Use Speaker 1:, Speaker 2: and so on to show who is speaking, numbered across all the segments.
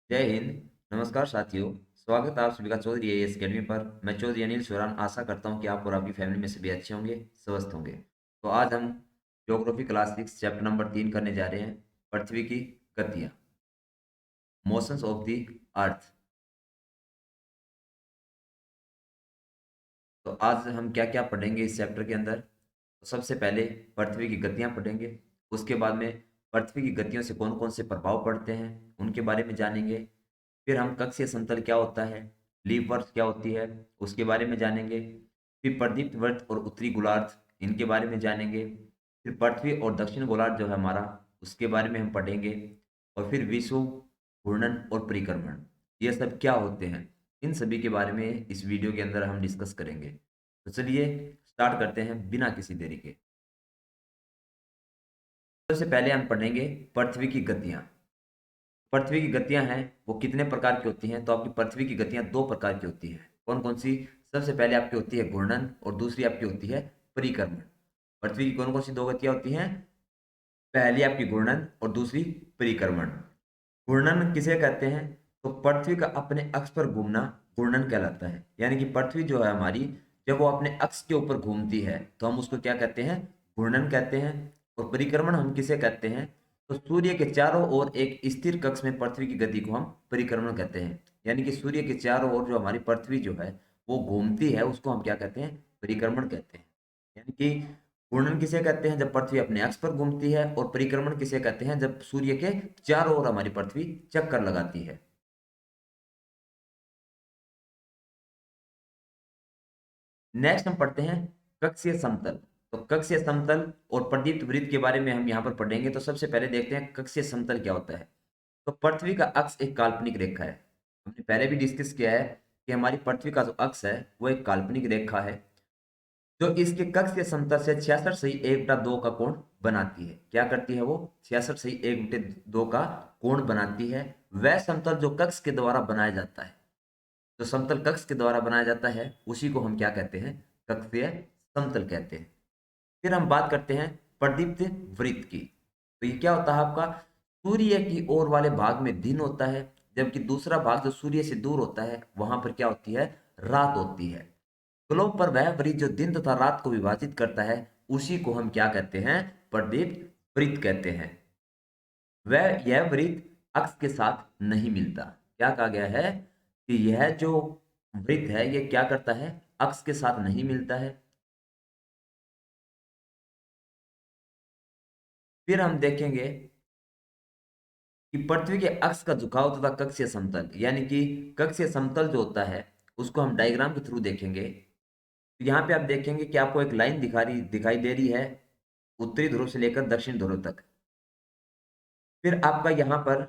Speaker 1: जय हिंद। नमस्कार साथियों। स्वागत है आप सभी का चौधरी एएस अकेडमी पर। मैं चौधरी अनिल सुरान आशा करता हूं कि आप और आपकी फैमिली में सभी अच्छे होंगे, स्वस्थ होंगे। तो आज हम ज्योग्राफी क्लास 6 चैप्टर नंबर 3 करने जा रहे हैं। पृथ्वी की गतियां, मोशंस ऑफ द अर्थ। तो आज हम क्या क्या पढ़ेंगे इस चैप्टर के अंदर। तो सबसे पहले पृथ्वी की गतियां पढ़ेंगे। उसके बाद में पृथ्वी की गतियों से कौन कौन से प्रभाव पड़ते हैं उनके बारे में जानेंगे। फिर हम कक्षीय समतल क्या होता है, लीप वर्ष क्या होती है, उसके बारे में जानेंगे। फिर प्रदीप्त वर्ष और उत्तरी गोलार्ध, इनके बारे में जानेंगे। फिर पृथ्वी और दक्षिण गोलार्ध जो है हमारा, उसके बारे में हम पढ़ेंगे। और फिर विषुव, घूर्णन और परिक्रमण, ये सब क्या होते हैं, इन सभी के बारे में इस वीडियो के अंदर हम डिस्कस करेंगे। तो चलिए स्टार्ट करते हैं बिना किसी देरी के। सबसे पहले हम पढ़ेंगे पृथ्वी की गतियां। पृथ्वी की गतियां हैं वो कितने प्रकार की होती हैं। तो आपकी पृथ्वी की गतियां दो प्रकार की होती हैं। कौन कौन सी? सबसे पहले आपकी होती है घूर्णन और दूसरी आपकी होती है परिक्रमण। पृथ्वी की कौन कौन सी दो गतियां होती हैं? पहली आपकी घूर्णन और दूसरी परिक्रमण। घूर्णन किसे कहते हैं? तो पृथ्वी का अपने अक्ष पर घूमना घूर्णन कहलाता है। यानी कि पृथ्वी जो है हमारी, जब वो अपने अक्ष के ऊपर घूमती है तो हम उसको क्या कहते हैं? घूर्णन कहते हैं। और परिक्रमण हम किसे कहते हैं? तो सूर्य के चारों ओर एक स्थिर कक्ष में पृथ्वी की गति को हम परिक्रमण कहते हैं। यानी कि सूर्य के चारों ओर जो हमारी पृथ्वी जो है वो घूमती है, उसको हम क्या कहते हैं? परिक्रमण कहते हैं। यानी कि घूर्णन किसे कहते हैं? जब पृथ्वी अपने अक्ष पर घूमती है। और परिक्रमण किसे कहते हैं? जब सूर्य के चारों ओर हमारी पृथ्वी चक्कर लगाती है। नेक्स्ट हम पढ़ते हैं कक्षीय समतल। तो कक्षीय समतल और प्रदीप्त वृत्त के बारे में हम यहाँ पर पढ़ेंगे। तो सबसे पहले देखते हैं कक्षीय समतल क्या होता है। तो पृथ्वी का अक्ष एक काल्पनिक रेखा है। हमने पहले भी डिस्कस किया है कि हमारी पृथ्वी का जो अक्ष है वो एक काल्पनिक रेखा है, जो इसके कक्षीय समतल से 66 सही 1/2 का कोण बनाती है। क्या करती है वो? 66 सही 1/2 का कोण बनाती है। वह समतल जो कक्ष के द्वारा बनाया जाता है, जो समतल कक्ष के द्वारा बनाया जाता है, उसी को हम क्या कहते हैं? कक्षीय समतल कहते हैं। फिर हम बात करते हैं प्रदीप्त वृत्त की। तो ये क्या होता है आपका? सूर्य की ओर वाले भाग में दिन होता है, जबकि दूसरा भाग जो सूर्य से दूर होता है वहां पर क्या होती है? रात होती है। ग्लोब पर वह वृत्त जो दिन तथा रात को विभाजित करता है, उसी को हम क्या कहते हैं? प्रदीप्त वृत्त कहते हैं। वह यह वृत्त अक्ष के साथ नहीं मिलता। क्या कहा गया है? कि यह जो वृत्त है ये क्या करता है? अक्ष के साथ नहीं मिलता है। फिर हम देखेंगे कि पृथ्वी के अक्ष का झुकाव तथा कक्षीय समतल। यानी कि कक्षीय समतल जो होता है उसको हम डायग्राम के थ्रू देखेंगे। तो यहाँ पे आप देखेंगे कि आपको एक लाइन दिखाई दे रही है, उत्तरी ध्रुव से लेकर दक्षिण ध्रुव तक। फिर आपका यहाँ पर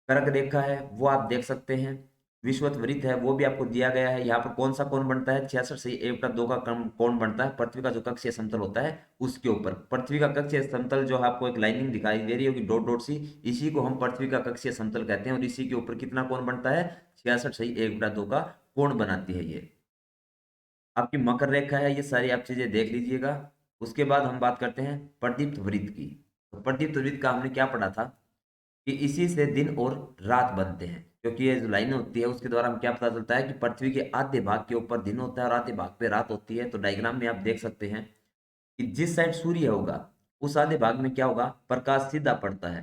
Speaker 1: कर्क रेखा है वो आप देख सकते हैं। विषुवत वृत्त है वो भी आपको दिया गया है। यहाँ पर कौन सा कोण बनता है? 66 से 1/2 का कोण बनता है पृथ्वी का जो कक्षीय समतल होता है उसके ऊपर। पृथ्वी का कक्षीय समतल जो है आपको एक लाइनिंग दिखाई दे रही होगी, डॉट डॉट सी, इसी को हम पृथ्वी का कक्षीय समतल कहते हैं। और इसी के ऊपर कितना कोण बनता है? 66 से 1/2 का कोण बनाती है ये। आपकी मकर रेखा है, ये सारी आप चीजें देख लीजिएगा। उसके बाद हम बात करते हैं प्रदीप्त वृत्त की। तो प्रदीप्त वृत्त का हमने क्या पढ़ा था? कि इसी से दिन और रात बनते हैं। क्योंकि ये जो लाइनें होती है उसके द्वारा हम क्या पता चलता है कि पृथ्वी के आधे भाग के ऊपर दिन होता है और आधे भाग पे रात होती है। तो डायग्राम में आप देख सकते हैं कि जिस साइड सूर्य होगा उस आधे भाग में क्या होगा? प्रकाश सीधा पड़ता है।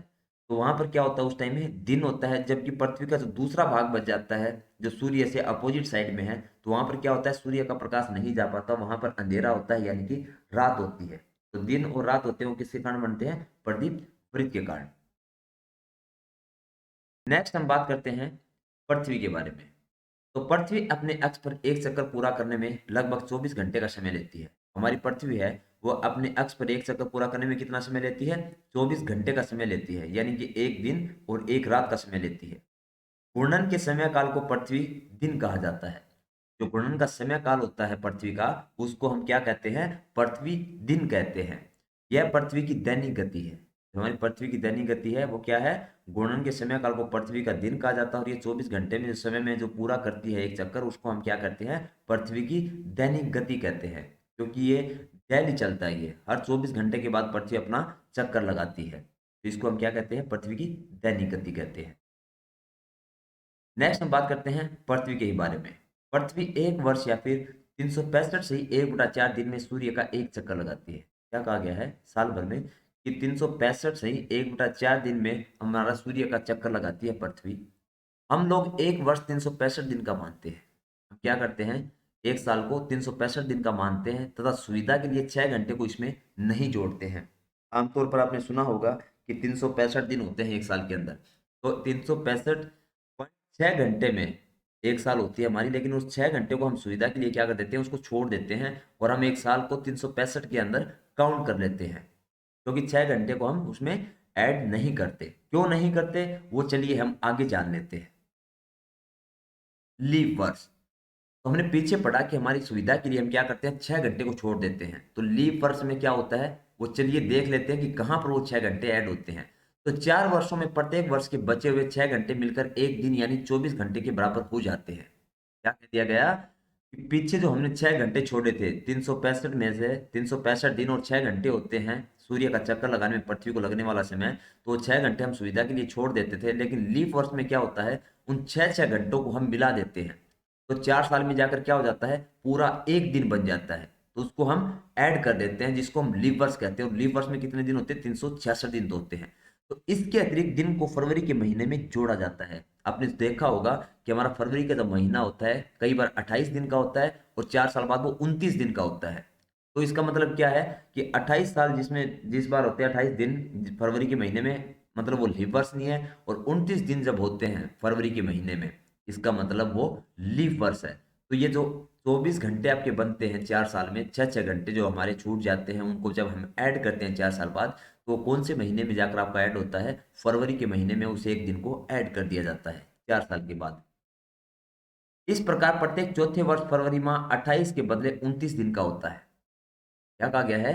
Speaker 1: तो वहां पर क्या होता है? उस टाइम में दिन होता है। जबकि पृथ्वी का जो दूसरा भाग बच जाता है जो सूर्य से अपोजिट साइड में है, तो वहां पर क्या होता है? सूर्य का प्रकाश नहीं जा पाता, वहां पर अंधेरा होता है, यानी कि रात होती है। तो दिन और रात होते हैं वो किसके कारण बनते हैं? प्रदीप्त वृत्त के कारण। नेक्स्ट हम बात करते हैं पृथ्वी के बारे में। तो पृथ्वी अपने अक्ष पर एक चक्कर पूरा करने में लगभग 24 घंटे का समय लेती है। हमारी पृथ्वी है वो अपने अक्ष पर एक चक्कर पूरा करने में कितना समय लेती है? 24 घंटे का समय लेती है। यानी कि एक दिन और एक रात का समय लेती है। घूर्णन के समय काल को पृथ्वी दिन कहा जाता है। जो घूर्णन का समय काल होता है पृथ्वी का, उसको हम क्या कहते हैं? पृथ्वी दिन कहते हैं। यह पृथ्वी की दैनिक गति है। जो हमारी पृथ्वी की दैनिक गति है वो क्या है? घूर्णन के समय काल को पृथ्वी का दिन कहा जाता है। और ये 24 घंटे में जो समय में जो पूरा करती है एक चक्कर, उसको हम क्या कहते हैं? पृथ्वी की दैनिक गति कहते हैं। क्योंकि ये डेली चलता है, ये हर 24 घंटे के बाद पृथ्वी अपना चक्कर लगाती है। तो इसको हम क्या कहते हैं? पृथ्वी की दैनिक गति कहते हैं। नेक्स्ट हम बात करते हैं पृथ्वी के ही बारे में। पृथ्वी एक वर्ष या फिर 365 से ही 1/4 दिन में सूर्य का एक चक्कर लगाती है। क्या कहा गया है साल भर में कि 365 से ही 1/4 दिन में हमारा सूर्य का चक्कर लगाती है पृथ्वी। हम लोग एक वर्ष 365 दिन का मानते हैं। हम क्या करते हैं, एक साल को 365 दिन का मानते हैं तथा सुविधा के लिए 6 घंटे को इसमें नहीं जोड़ते हैं। आमतौर पर आपने सुना होगा कि 365 दिन होते हैं एक साल के अंदर, तो 365.6 घंटे में एक साल होती है हमारी, लेकिन उस 6 घंटे को हम सुविधा के लिए क्या कर देते हैं, उसको छोड़ देते हैं और हम एक साल को 365 के अंदर काउंट कर लेते हैं, क्योंकि 6 घंटे को हम उसमें ऐड नहीं करते। क्यों नहीं करते वो चलिए हम आगे जान लेते हैं। लीप वर्ष, तो हमने पीछे पढ़ा कि हमारी सुविधा के लिए हम क्या करते हैं, 6 घंटे को छोड़ देते हैं। तो लीप वर्ष में क्या होता है वो चलिए देख लेते हैं कि कहां पर वो 6 घंटे ऐड होते हैं। तो 4 वर्षों में प्रत्येक वर्ष के बचे हुए 6 घंटे मिलकर एक दिन यानी 24 घंटे के बराबर हो जाते हैं। क्या कह दिया गया कि पीछे जो हमने 6 घंटे छोड़े थे, 365 में से 365 दिन और 6 घंटे होते हैं सूर्य का चक्कर लगाने में पृथ्वी को लगने वाला समय। तो 6 घंटे हम सुविधा के लिए छोड़ देते थे, लेकिन लीप वर्ष में क्या होता है, उन 6 6 घंटों को हम मिला देते हैं। तो 4 साल में जाकर क्या हो जाता है, पूरा एक दिन बन जाता है। तो उसको हम ऐड कर देते हैं, जिसको हम लीप वर्ष कहते हैं। और लीप वर्ष में कितने दिन होते हैं, 366 दिन तो होते हैं। तो इसके अतिरिक्त दिन को फरवरी के महीने में जोड़ा जाता है। आपने देखा होगा कि हमारा फरवरी का जो महीना होता है कई बार 28 दिन का होता है और 4 साल बाद वो 29 दिन का होता है। तो इसका मतलब क्या है कि 28 साल जिसमें जिस बार होते हैं 28 दिन फरवरी के महीने में, मतलब वो लीप वर्ष नहीं है। और 29 दिन जब होते हैं फरवरी के महीने में, इसका मतलब वो लीप वर्ष है। तो ये जो 24 घंटे आपके बनते हैं 4 साल में, 6 6 घंटे जो हमारे छूट जाते हैं, उनको जब हम ऐड करते हैं 4 साल बाद, तो कौन से महीने में जाकर आपका ऐड होता है, फरवरी के महीने में उस एक दिन को ऐड कर दिया जाता है 4 साल के बाद। इस प्रकार प्रत्येक चौथे वर्ष फरवरी माह 28 के बदले 29 दिन का होता है। क्या कहा गया है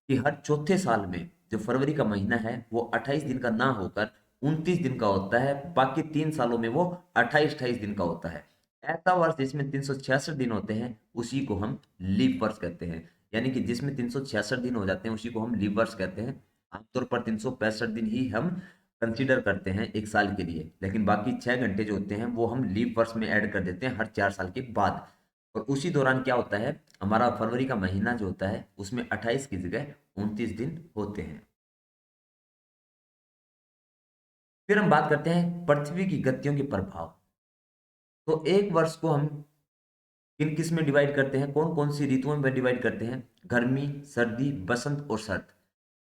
Speaker 1: कि हर चौथे साल में जो फरवरी का महीना है वो 28 दिन का ना होकर 29 दिन का होता है। बाकी 3 सालों में वो 28 28 दिन का होता है। ऐसा वर्ष जिसमें 366 दिन होते हैं उसी को हम लीप वर्ष कहते हैं। यानी कि जिसमें 366 दिन हो जाते हैं उसी को हम लीप वर्ष कहते हैं। आमतौर पर 365 दिन ही हम कंसीडर करते हैं एक साल के लिए, लेकिन बाकी 6 घंटे जो होते हैं वो हम लीप वर्ष में ऐड कर देते हैं हर 4 साल के बाद। और उसी दौरान क्या होता है, हमारा फरवरी का महीना जो होता है उसमें 28 की जगह 29 दिन होते हैं। फिर हम बात करते हैं पृथ्वी की गतियों के प्रभाव। तो एक वर्ष को हम किन किस में डिवाइड करते हैं, कौन कौन सी ऋतुओं में डिवाइड करते हैं, गर्मी, सर्दी, बसंत और शरद।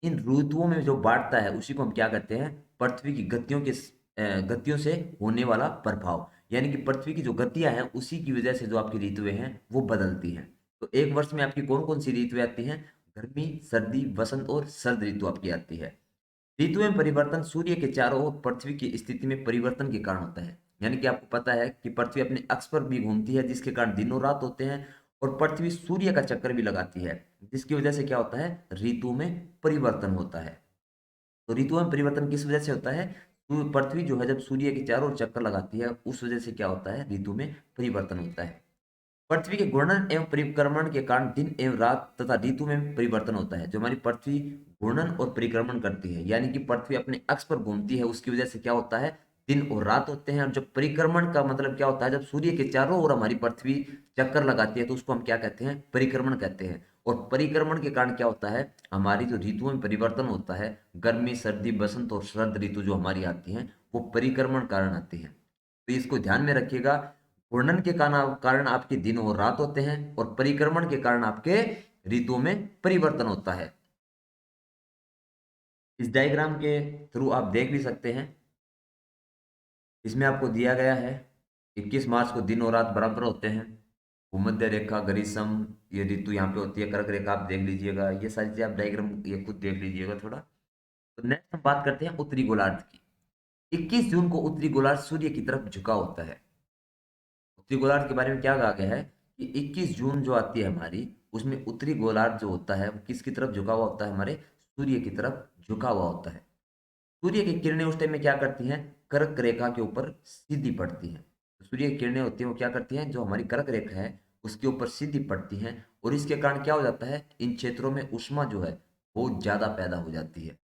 Speaker 1: इन ऋतुओं में जो बांटता है उसी को हम क्या करते हैं, पृथ्वी की गतियों के गतियों से होने वाला प्रभाव। यानी कि पृथ्वी की जो गतियां हैं उसी की वजह से जो आपकी ऋतुएं हैं वो बदलती हैं। तो एक वर्ष में आपकी कौन कौन सी ऋतुएं आती हैं, गर्मी, सर्दी, बसंत और शरद ऋतु आपकी आती है। ऋतु में परिवर्तन सूर्य के चारों ओर पृथ्वी की स्थिति में परिवर्तन के कारण होता है। यानी कि आपको पता है कि पृथ्वी अपने अक्ष पर भी घूमती है, जिसके कारण दिनों रात होते हैं। और पृथ्वी सूर्य का चक्कर भी लगाती है, जिसकी वजह से क्या होता है, ऋतु में परिवर्तन होता है। तो ऋतुओं में परिवर्तन किस वजह से होता है, पृथ्वी जो है जब सूर्य के चारों ओर चक्कर लगाती है उस वजह से क्या होता है, ऋतु में परिवर्तन होता है। पृथ्वी के घूर्णन एवं परिक्रमण के कारण दिन एवं रात तथा ऋतु में परिवर्तन होता है। जो हमारी पृथ्वी घूर्णन और परिक्रमण करती है, यानी कि पृथ्वी अपने अक्ष पर घूमती है, उसकी वजह से क्या होता है, दिन और रात होते हैं। और जब परिक्रमण का मतलब क्या होता है, जब सूर्य के चारों ओर हमारी पृथ्वी चक्कर लगाती है तो उसको हम क्या कहते हैं, परिक्रमण कहते हैं। और परिक्रमण के कारण क्या होता है, हमारी जो ऋतुओं में परिवर्तन होता है, गर्मी, सर्दी, बसंत और शरद ऋतु जो हमारी आती हैं वो परिक्रमण कारण आती है। तो इसको ध्यान में रखिएगा। घूर्णन के कारण आपके दिन और रात होते हैं और परिक्रमण के कारण आपके ऋतुओं में परिवर्तन होता है। इस डायग्राम के थ्रू आप देख भी सकते हैं, इसमें आपको दिया गया है 21 मार्च को दिन और रात बराबर होते हैं। भूमध्य रेखा, ग्रीष्म, ये ऋतु यहाँ पे होती है, कर्क रेखा आप देख लीजिएगा। ये सारी चीजें आप डायग्राम ये खुद देख लीजिएगा थोड़ा। तो नेक्स्ट हम बात करते हैं उत्तरी गोलार्ध की। 21 जून को उत्तरी गोलार्ध सूर्य की तरफ झुका होता है। उत्तरी गोलार्ध के बारे में क्या कहा गया है कि 21 जून जो आती है हमारी, उसमें उत्तरी गोलार्ध जो होता है वो किसकी तरफ झुका हुआ होता है, हमारे सूर्य की तरफ झुका हुआ होता है। सूर्य की किरणें उस टाइम में क्या करती हैं, कर्क रेखा के ऊपर सीधी पड़ती हैं। सूर्य की किरणें होती हैं वो क्या करती हैं, जो हमारी कर्क रेखा है उसके ऊपर सीधी पड़ती हैं। और इसके कारण क्या हो जाता है, इन क्षेत्रों में ऊष्मा जो है वो ज्यादा पैदा हो जाती है।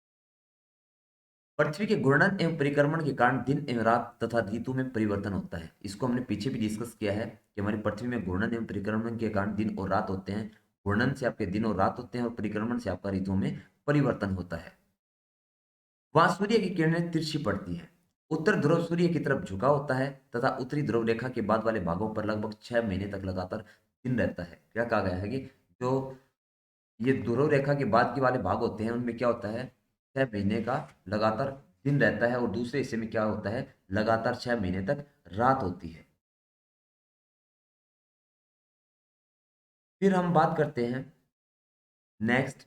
Speaker 1: पृथ्वी के घूर्णन एवं परिक्रमण के कारण दिन एवं रात तथा ऋतु में परिवर्तन होता है। इसको हमने पीछे भी डिस्कस किया है कि हमारी पृथ्वी में घूर्णन एवं परिक्रमण के कारण दिन और रात होते हैं। घूर्णन से आपके दिन और रात होते हैं और परिक्रमण से आपका ऋतु में परिवर्तन होता है। वहां सूर्य की किरणें तिरछी पड़ती है। उत्तर ध्रुव सूर्य की तरफ झुका होता है तथा उत्तरी ध्रुव रेखा के बाद वाले भागों पर लगभग 6 महीने तक लगातार दिन रहता है। क्या कहा गया है कि जो ये ध्रुव रेखा के बाद के वाले भाग होते हैं उनमें क्या होता है, 6 महीने का लगातार दिन रहता है और दूसरे हिस्से में क्या होता है, लगातार 6 महीने तक रात होती है। फिर हम बात करते हैं नेक्स्ट,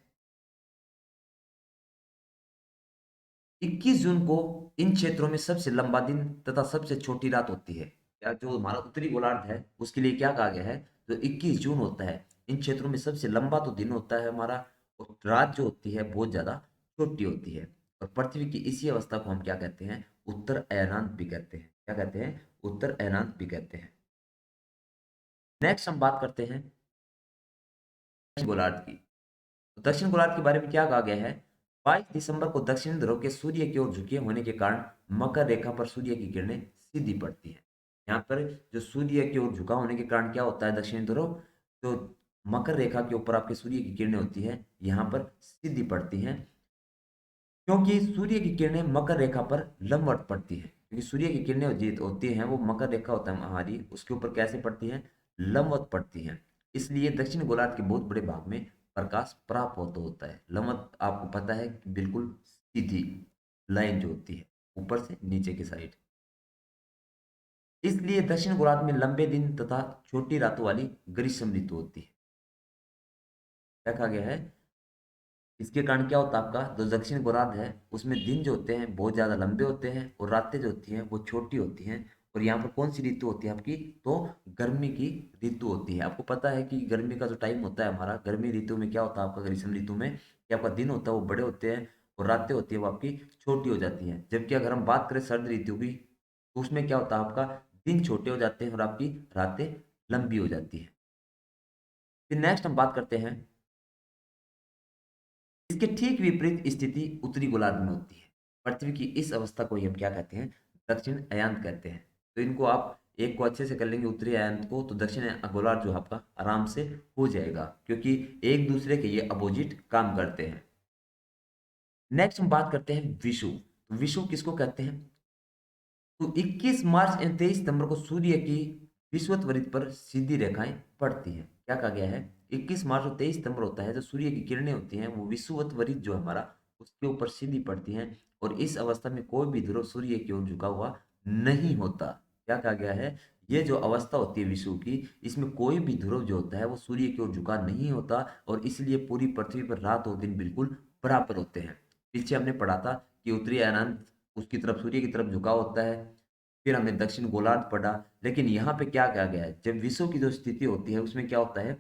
Speaker 1: 21 जून को इन क्षेत्रों में सबसे लंबा दिन तथा सबसे छोटी रात होती है। या जो हमारा उत्तरी गोलार्ध है उसके लिए क्या कहा गया है, जो 21 जून होता है इन क्षेत्रों में सबसे लंबा तो दिन होता है हमारा, और रात जो होती है बहुत ज्यादा छोटी होती है। और पृथ्वी की इसी अवस्था को हम क्या कहते हैं, उत्तर अयनांत भी कहते हैं। क्या कहते हैं, उत्तर अयनांत भी कहते हैं। नेक्स्ट हम बात करते हैं दक्षिण गोलार्ध की। तो दक्षिण गोलार्ध के बारे में क्या कहा गया है, 22 दिसंबर को दक्षिण ध्रुव के सूर्य की ओर झुके होने के कारण मकर रेखा पर सूर्य की किरणें सीधी पड़ती हैं। यहाँ पर जो सूर्य की ओर झुका होने के कारण क्या होता है, दक्षिण ध्रुव जो मकर रेखा के ऊपर आपके सूर्य की किरणें होती है यहाँ पर सीधी पड़ती हैं, क्योंकि सूर्य की किरणें मकर रेखा पर लंबवत पड़ती है। क्योंकि सूर्य की किरणें जीत होती हैं वो मकर रेखा होता है हमारी, उसके ऊपर कैसे पड़ती हैं, लंबवत पड़ती हैं। इसलिए दक्षिण गोलार्ध के बहुत बड़े भाग में प्रकाश प्राप्त होता है। लंबवत आपको पता है कि बिल्कुल सीधी लाइन जो होती है ऊपर से नीचे की साइड। इसलिए दक्षिण गोलार्ध में लंबे दिन तथा छोटी रातों वाली ग्रीष्म ऋतु होती है। क्या कहा गया है, इसके कारण क्या होता है, आपका जो दक्षिण गोलार्ध है उसमें दिन जो होते हैं बहुत ज्यादा लंबे होते हैं और रातें जो होती हैं वो छोटी होती हैं। और यहाँ पर कौन सी ऋतु होती है आपकी, तो गर्मी की ऋतु होती है। आपको पता है कि गर्मी का जो टाइम होता है हमारा, गर्मी ऋतु में क्या होता है आपका, ग्रीष्म ऋतु में कि आपका दिन होता है वो बड़े होते हैं और रातें होती है वो आपकी छोटी हो जाती हैं। जबकि अगर हम बात करें सर्द ऋतु की तो उसमें क्या होता है, आपका दिन छोटे हो जाते हैं और आपकी रातें लंबी हो जाती है। फिर नेक्स्ट हम बात करते हैं, इसके ठीक विपरीत स्थिति उत्तरी गोलार्ध में होती है। पृथ्वी की इस अवस्था को ही हम क्या कहते हैं, दक्षिण अयांत कहते हैं। तो इनको आप एक को अच्छे से कर लेंगे उत्तरी अयांत को, तो दक्षिण गोलार्ध जो आपका आराम से हो जाएगा, क्योंकि एक दूसरे के ये अपोजिट काम करते हैं। नेक्स्ट हम बात करते हैं विषुव। तो विषुव किसको कहते हैं, तो 21 मार्च एवं 23 सितंबर को सूर्य की विषुवत वृत्त पर सीधी रेखाएं पड़ती हैं। क्या कहा गया है, 21 मार्च और 23 सितंबर होता है जो सूर्य की किरणें होती हैं वो विषुवत वृत्त जो हमारा उसके ऊपर सीधी पड़ती हैं। और इस अवस्था में कोई भी ध्रुव सूर्य की ओर झुका हुआ नहीं होता। क्या कहा गया है, ये जो अवस्था होती है विषुव की, इसमें कोई भी ध्रुव जो होता है वो सूर्य की ओर झुका नहीं होता और इसलिए पूरी पृथ्वी पर रात और दिन बिल्कुल बराबर होते हैं। पीछे हमने पढ़ा था कि उत्तरी अनंत उसकी तरफ सूर्य की तरफ झुकाव होता है। फिर हमने दक्षिण गोलार्ध पढ़ा। लेकिन यहाँ पे क्या कहा गया है, जब विश्व की जो स्थिति होती है उसमें क्या होता है,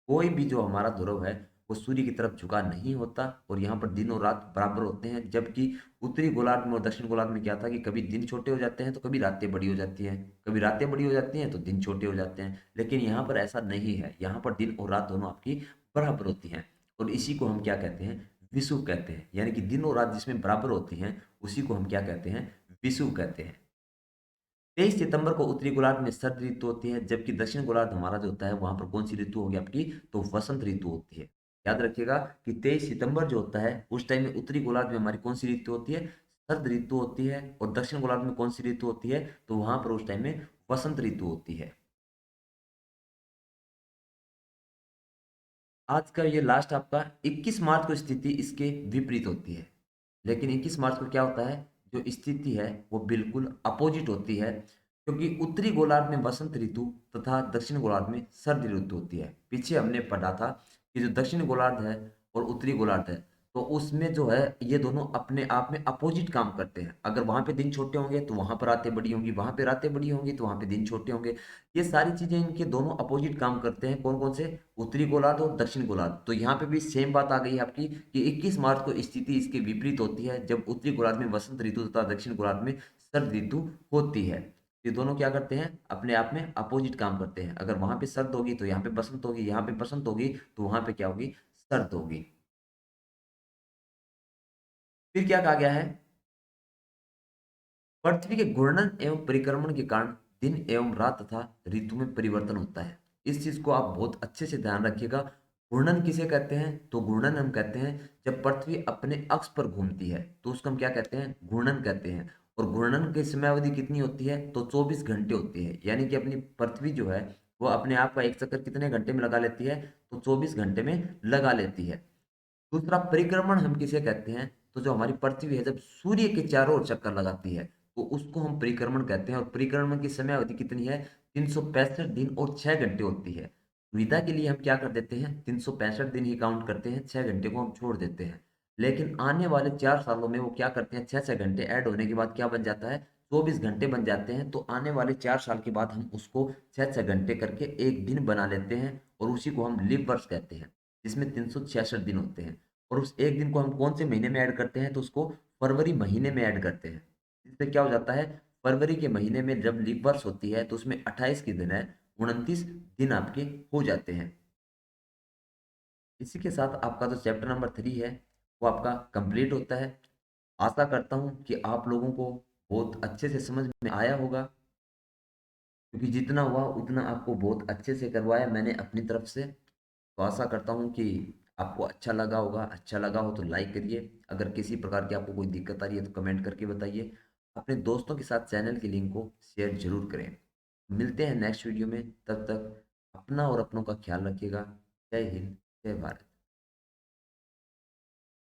Speaker 1: कोई भी जो हमारा ध्रुव है वो सूर्य की तरफ झुका नहीं होता और यहाँ पर दिन और रात बराबर होते हैं। जबकि उत्तरी गोलार्ध में और दक्षिण गोलार्ध में क्या था कि कभी दिन छोटे हो जाते हैं तो कभी रातें बड़ी हो जाती हैं, कभी रातें बड़ी हो जाती हैं तो दिन छोटे हो जाते हैं। लेकिन यहाँ पर ऐसा नहीं है, यहाँ पर दिन और रात दोनों आपकी बराबर होती हैं। और इसी को हम क्या कहते हैं, विषुव कहते हैं। यानी कि दिन और रात जिसमें बराबर होती हैं उसी को हम क्या कहते हैं, विषुव कहते हैं। 23 सितंबर को उत्तरी गोलार्ध में शरद ऋतु होती है, जबकि दक्षिण गोलार्ध हमारा जो होता है वहां पर कौन सी ऋतु होगी आपकी, तो वसंत ऋतु होती है। याद रखिएगा कि 23 सितंबर जो होता है उस टाइम में उत्तरी गोलार्ध में हमारी कौन सी ऋतु होती है, शरद ऋतु होती है। और दक्षिण गोलार्ध में कौन सी ऋतु होती है, तो वहां पर उस टाइम में वसंत ऋतु होती है। आज का ये लास्ट आपका 21 मार्च को स्थिति इसके विपरीत होती है। लेकिन 21 मार्च को क्या होता है, जो स्थिति है वो बिल्कुल अपोजिट होती है, क्योंकि उत्तरी गोलार्ध में वसंत ऋतु तथा दक्षिण गोलार्ध में सर्द ऋतु होती है। पीछे हमने पढ़ा था कि जो दक्षिण गोलार्ध है और उत्तरी गोलार्ध है तो उसमें जो है ये दोनों अपने आप में अपोजिट काम करते हैं। अगर वहां पे दिन छोटे होंगे तो वहां पर रातें बड़ी होंगी, वहां पे रातें बड़ी होंगी तो वहां पे दिन छोटे होंगे। ये सारी चीजें इनके दोनों अपोजिट काम करते हैं। कौन कौन से, उत्तरी गोलार्ध और दक्षिण गोलार्ध। तो यहाँ पे भी सेम बात आ गई है आपकी कि 21 मार्च को स्थिति इसके विपरीत होती है, जब उत्तरी गोलार्ध में वसंत ऋतु तथा दक्षिण गोलार्ध में शरद ऋतु होती है। ये दोनों क्या करते हैं, अपने आप में अपोजिट काम करते हैं। अगर वहां पे सर्द होगी तो यहाँ पे बसंत होगी, यहाँ पे बसंत होगी तो वहां पे क्या होगी, सर्द होगी। फिर क्या कहा गया है, पृथ्वी के घूर्णन एवं परिक्रमण के कारण दिन एवं रात तथा ऋतु में परिवर्तन होता है। इस चीज को आप बहुत अच्छे से ध्यान रखिएगा। घूर्णन किसे कहते हैं? तो घूर्णन हम कहते हैं जब पृथ्वी अपने अक्ष पर घूमती है तो उसको हम क्या कहते हैं? घूर्णन कहते हैं। और घूर्णन की समयावधि कितनी होती है? तो 24 घंटे होती है। यानी कि अपनी पृथ्वी जो है वो अपने आप का एक चक्कर कितने घंटे में लगा लेती है? तो 24 घंटे में लगा लेती है। दूसरा परिक्रमण हम किसे कहते हैं? तो जो हमारी पृथ्वी है जब सूर्य के चारों ओर चक्कर लगाती है तो उसको हम परिक्रमण कहते हैं। और परिक्रमण की समय अवधि कितनी है? 365 दिन और 6 घंटे होती है। सुविधा के लिए हम क्या कर देते हैं? 365 दिन ही काउंट करते हैं, 6 घंटे को हम छोड़ देते हैं। लेकिन आने वाले 4 सालों में वो क्या करते हैं? 6 6 घंटे ऐड होने के बाद क्या बन जाता है? 24 घंटे बन जाते हैं। तो आने वाले 4 साल के बाद हम उसको 6 6 घंटे करके एक दिन बना लेते हैं और उसी को हम लीप वर्ष कहते हैं, जिसमें 366 दिन होते हैं। और उस एक दिन को हम कौन से महीने में ऐड करते हैं? तो उसको फरवरी महीने में ऐड करते हैं। इससे क्या हो जाता है? फरवरी के महीने में जब लीप वर्ष होती है तो उसमें 28 की दिन है, 29 दिन आपके हो जाते हैं। इसी के साथ आपका जो चैप्टर नंबर 3 है वो आपका कंप्लीट होता है। आशा करता हूँ कि आप लोगों को बहुत अच्छे से समझ में आया होगा, क्योंकि जितना हुआ उतना आपको बहुत अच्छे से करवाया मैंने अपनी तरफ से। तो आशा करता हूँ कि आपको अच्छा लगा होगा। अच्छा लगा हो तो लाइक करिए। अगर किसी प्रकार की आपको कोई दिक्कत आ रही है तो कमेंट करके बताइए। अपने दोस्तों के साथ चैनल की लिंक को शेयर जरूर करें। मिलते हैं नेक्स्ट वीडियो में, तब तक अपना और अपनों का ख्याल रखिएगा। जय हिंद, जय भारत।